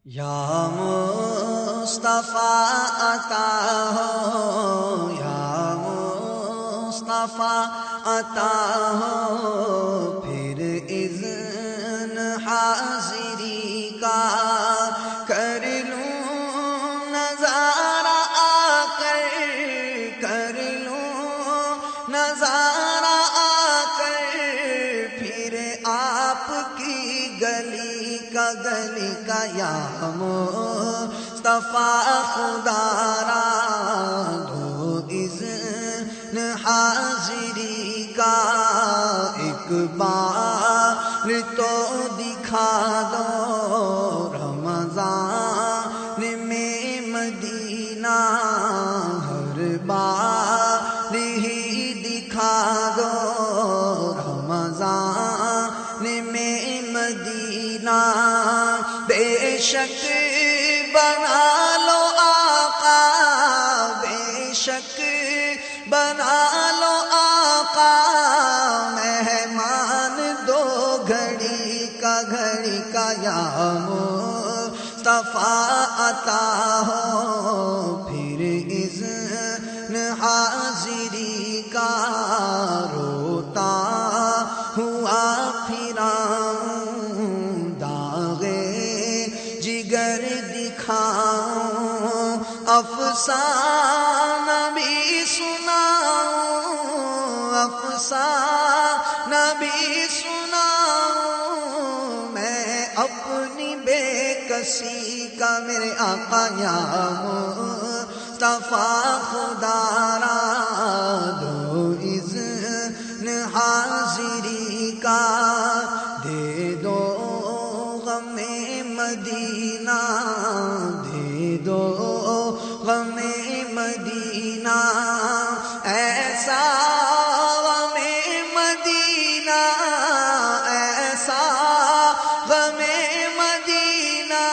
یا مصطفیٰ عطا ہو، یا مصطفیٰ عطا ہو، پھر اذن حاضری کا کر لوں نظارہ آ کر لوں نظارہ آ کر، پھر آپ کی گلی کا یا مصطفیٰ خدا را دو اذن حاضری کا، ایک بار تو دکھا دو رمضان میں مدینہ، ہر بار ہی دکھا دو رمضان میں مدینہ، بے شک بنا لو آقا، بے شک بنا لو آقا، مہمان دو گھڑی کا یا مصطفیٰ عطا ہو، پھر اذن حاضری کا روتا ہوا پھراؤں، داغے جگر دکھاؤں، افسانہ بھی سناؤں، افسانہ بھی سناؤں، میں اپنی بے کسی کا میرے آقا یا مصطفیٰ خدا را دو اذن حاضری کا، دے دو غم مدینہ، دے دو غم مدینہ، ایسا غم مدینہ، ایسا غم مدینہ،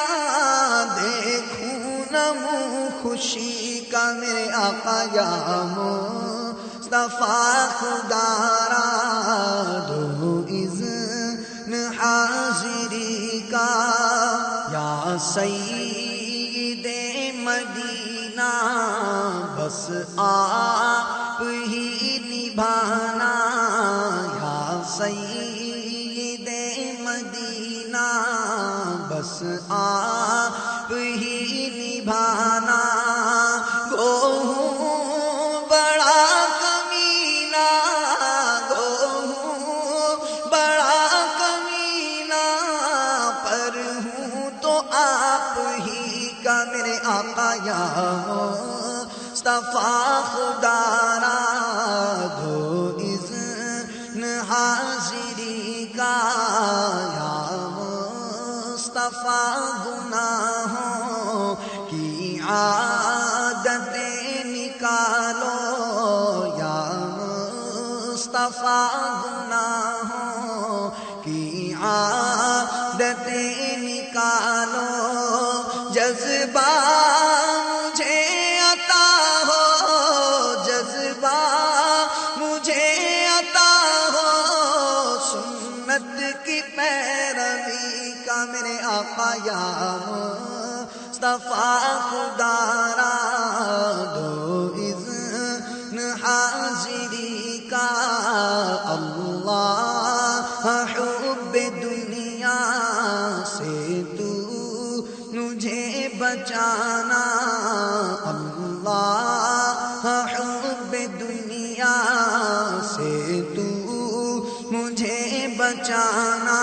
دیکھوں نہ منہ خوشی کا میرے آقا یا مصطفیٰ خدا را دو اذن حاضری کا، یا سید مدینہ بس آپ ہی نبھانا، یا سید مدینہ بس آپ ہی نبھانا، گو ہوں بڑا کمینہ، گو ہوں بڑا کمینہ، پر ہوں تو آپ ہی کا میرے آقا یا مصطفیٰ خدا را دو اذن حاضری کا، یا مصطفیٰ گناہوں کی عادتیں نکالو، یا مصطفیٰ گناہوں کی عادتیں نکالو، جذبہ مجھے عطا ہو، جذبہ مجھے عطا ہو، سنت کی پیروی کا میرے آقا یا مصطفیٰ خدا را دو اذن حاضری کا، اللہ حب دنیا سے تو مجھے بچانا، اللہ حب دنیا سے تو مجھے بچانا،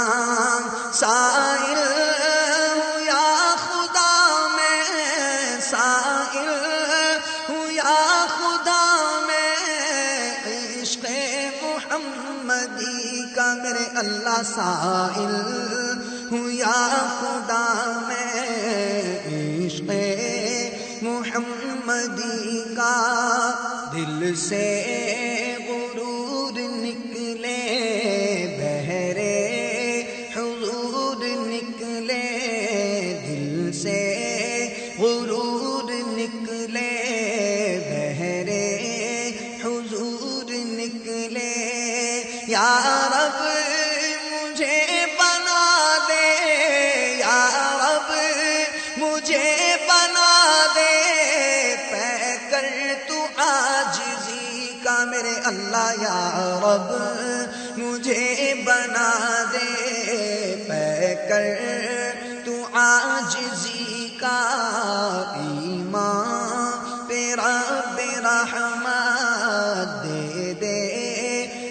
سائل ہوں یا خدا میں، سائل ہوں یا خدا میں، عشق محمدی کا میرے اللہ سائل ہوں یا خدا میں، عشق محمدی کا، دل سے غرور نکلے، بہرے حضور نکلے، دل سے غرور نکلے، بہرے حضور نکلے، یا رب مجھے بنا دے، یا رب یا رب مجھے بنا دے پے کر تو عاجزی کا ایمان تیرا برحمت دے دے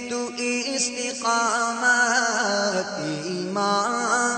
تو استقامت ایمان